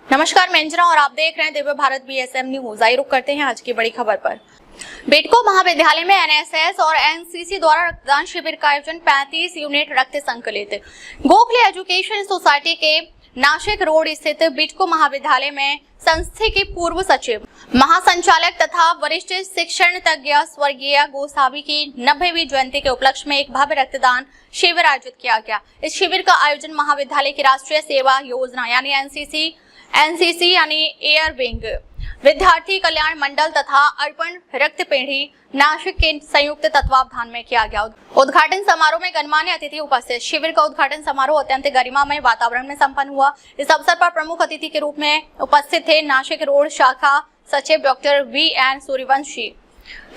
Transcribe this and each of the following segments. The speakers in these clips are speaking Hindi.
नमस्कार, मैं अंजना और आप देख रहे हैं दिव्य भारत बीएसएम न्यूज। आइए रुक करते हैं आज की बड़ी खबर पर। बेटको महाविद्यालय में एनएसएस और एनसीसी द्वारा रक्तदान शिविर का आयोजन। 35 यूनिट रक्त संकलित। गोखले एजुकेशन सोसाइटी के नासिक रोड स्थित बेटको महाविद्यालय में संस्था के पूर्व सचिव, महासंचालक तथा वरिष्ठ शिक्षण तज्ञ स्वर्गीय गोसावी की 90वीं जयंती के उपलक्ष्य में एक भव्य रक्तदान शिविर आयोजित किया गया। इस शिविर का आयोजन महाविद्यालय की राष्ट्रीय सेवा योजना यानी एनसीसी यानी एयर विंग, विद्यार्थी कल्याण मंडल तथा अर्पण रक्तपेढ़ी नासिक के संयुक्त तत्वावधान में किया गया। उद्घाटन समारोह में गणमान्य अतिथि उपस्थित। शिविर का उद्घाटन समारोह अत्यंत गरिमामय वातावरण में संपन्न हुआ। इस अवसर पर प्रमुख अतिथि के रूप में उपस्थित थे नासिक रोड शाखा सचिव डॉक्टर वी.एन. सूर्यवंशी,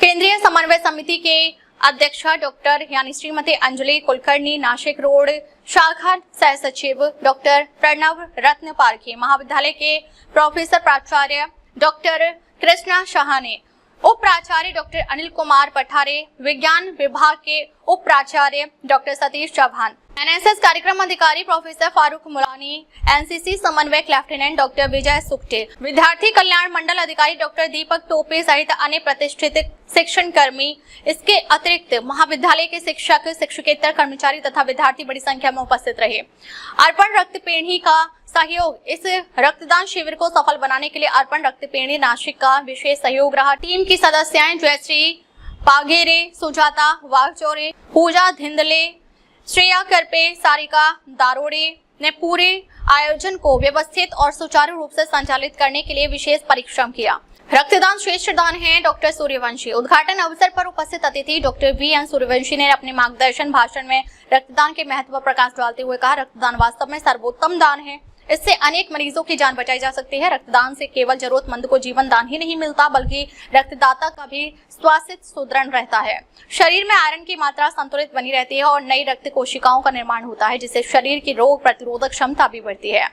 केंद्रीय समन्वय समिति के अध्यक्षा डॉक्टर यानी श्रीमती अंजलि कुलकर्णी, नासिक रोड शाखा सह सचिव डॉक्टर प्रणव रत्न पारखी, महाविद्यालय के प्रोफेसर प्राचार्य डॉक्टर कृष्णा शाहाने, उप प्राचार्य डॉक्टर अनिल कुमार पठारे, विज्ञान विभाग के उप प्राचार्य डॉक्टर सतीश चौहान, एनएसएस कार्यक्रम अधिकारी प्रोफेसर फारूक मुलानी, एनसीसी समन्वयक लेफ्टिनेंट डॉक्टर विजय सुक्टे, विद्यार्थी कल्याण मंडल अधिकारी डॉक्टर दीपक टोपे सहित अन्य प्रतिष्ठित शिक्षण कर्मी। इसके अतिरिक्त महाविद्यालय के शिक्षक, शिक्षकेतर कर्मचारी तथा विद्यार्थी बड़ी संख्या में उपस्थित रहे। अर्पण रक्तपेढ़ी का सहयोग। इस रक्तदान शिविर को सफल बनाने के लिए अर्पण रक्तपेढ़ी नासिक का विशेष सहयोग रहा। टीम की सदस्याएं जयश्री पागेरे, सुजाता वाघचौरे, पूजा धिंदले, श्रेया करपे, सारिका दारोड़े ने पूरे आयोजन को व्यवस्थित और सुचारू रूप से संचालित करने के लिए विशेष परिश्रम किया। रक्तदान श्रेष्ठ दान है। डॉक्टर सूर्यवंशी। उद्घाटन अवसर पर उपस्थित अतिथि डॉक्टर वी.एन. सूर्यवंशी ने अपने मार्गदर्शन भाषण में रक्तदान के महत्व पर प्रकाश डालते हुए कहा, रक्तदान वास्तव में सर्वोत्तम दान है। इससे अनेक मरीजों की जान बचाई जा सकती है। रक्तदान से केवल जरूरतमंद को जीवन दान ही नहीं मिलता, बल्कि रक्तदाता का भी स्वास्थ्य सुदृढ़ रहता है। शरीर में आयरन की मात्रा संतुलित बनी रहती है और नई रक्त कोशिकाओं का निर्माण होता है, जिससे शरीर की रोग प्रतिरोधक क्षमता भी बढ़ती है।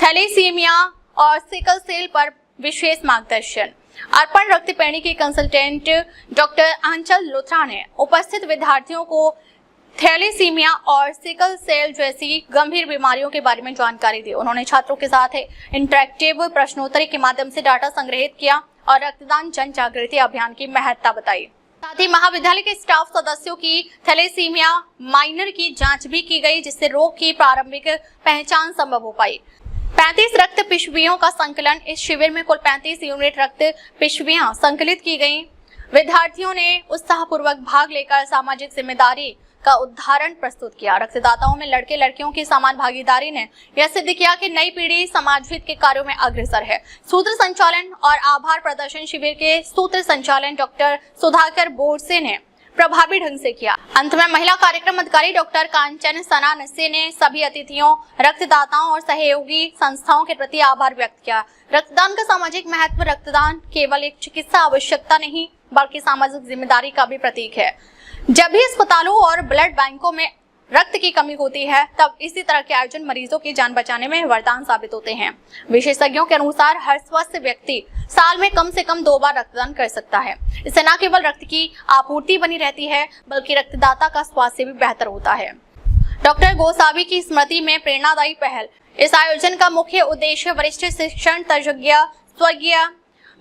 थैलेसीमिया और सिकल सेल पर विशेष मार्गदर्शन। अर्पण रक्तपेढ़ी के कंसल्टेंट डॉक्टर आंचल लुथरा ने उपस्थित विद्यार्थियों को थैलेसीमिया और सिकल सेल जैसी गंभीर बीमारियों के बारे में जानकारी दी। उन्होंने छात्रों के साथ इंटरैक्टिव प्रश्नोत्तरी के माध्यम से डाटा संग्रहित किया और रक्तदान जन जागृति अभियान की महत्ता बताई। साथ ही महाविद्यालय के स्टाफ सदस्यों की थैलेसीमिया माइनर की जांच भी की गई, जिससे रोग की प्रारंभिक पहचान संभव हो पाई। 35 रक्त पिशवियों का संकलन। इस शिविर में कुल 35 यूनिट रक्त पिशवियां संकलित की गयी। विद्यार्थियों ने उत्साहपूर्वक भाग लेकर सामाजिक जिम्मेदारी का उदाहरण प्रस्तुत किया। रक्तदाताओं में लड़के लड़कियों की समान भागीदारी ने यह सिद्ध किया कि नई पीढ़ी समाज हित के कार्यों में अग्रसर है। सूत्र संचालन और आभार प्रदर्शन शिविर के सूत्र संचालन डॉक्टर सुधाकर बोरसे ने प्रभावी ढंग से किया। अंत में महिला कार्यक्रम अधिकारी डॉक्टर कांचन सना नस्से ने सभी अतिथियों, रक्तदाताओं और सहयोगी संस्थाओं के प्रति आभार व्यक्त किया। रक्तदान का सामाजिक महत्व। रक्तदान केवल एक चिकित्सा आवश्यकता नहीं, बल्कि सामाजिक जिम्मेदारी का भी प्रतीक है। जब भी अस्पतालों और ब्लड बैंकों में रक्त की कमी होती है, तब इसी तरह के आयोजन मरीजों की जान बचाने में वरदान साबित होते हैं। विशेषज्ञों के अनुसार हर स्वस्थ व्यक्ति साल में कम से कम 2 बार रक्तदान कर सकता है। इससे न केवल रक्त की आपूर्ति बनी रहती है, बल्कि रक्तदाता का स्वास्थ्य भी बेहतर होता है। डॉक्टर गोसावी की स्मृति में प्रेरणादायी पहल। इस आयोजन का मुख्य उद्देश्य वरिष्ठ शिक्षण तज्ञ स्वर्गीय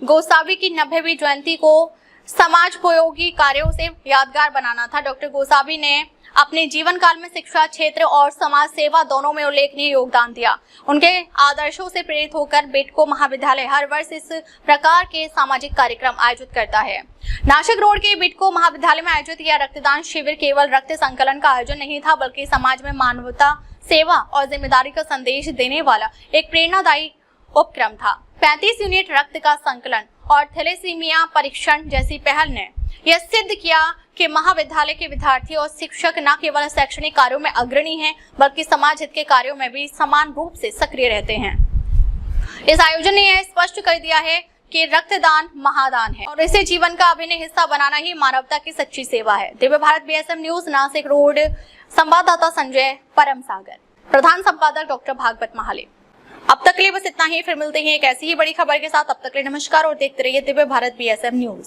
गोसावी की 90वीं जयंती को समाजोपयोगी कार्यों से यादगार बनाना था। डॉक्टर गोसावी ने अपने जीवन काल में शिक्षा क्षेत्र और समाज सेवा दोनों में उल्लेखनीय योगदान दिया। उनके आदर्शों से प्रेरित होकर बेटको महाविद्यालय हर वर्ष इस प्रकार के सामाजिक कार्यक्रम आयोजित करता है। नासिक रोड के बेटको महाविद्यालय में आयोजित यह रक्तदान शिविर केवल रक्त संकलन का आयोजन नहीं था, बल्कि समाज में मानवता, सेवा और जिम्मेदारी का संदेश देने वाला एक प्रेरणादायी उपक्रम था। 35 यूनिट रक्त का संकलन और थैलेसीमिया परीक्षण जैसी पहल ने यह सिद्ध किया कि महाविद्यालय के विद्यार्थी और शिक्षक न केवल शैक्षणिक कार्यों में अग्रणी हैं, बल्कि समाज हित के कार्यों में भी समान रूप से सक्रिय रहते हैं। इस आयोजन ने यह स्पष्ट कर दिया है कि रक्तदान महादान है और इसे जीवन का अभिन्न हिस्सा बनाना ही मानवता की सच्ची सेवा है। Divya Bharat BSM news, Nashik road. संवाददाता संजय परम सागर, प्रधान संपादक डॉक्टर भागवत महाले। अब तक के लिए बस इतना ही। फिर मिलते हैं एक ऐसी ही बड़ी खबर के साथ। अब तक के लिए नमस्कार और देखते रहिए दिव्य भारत बीएसएम न्यूज।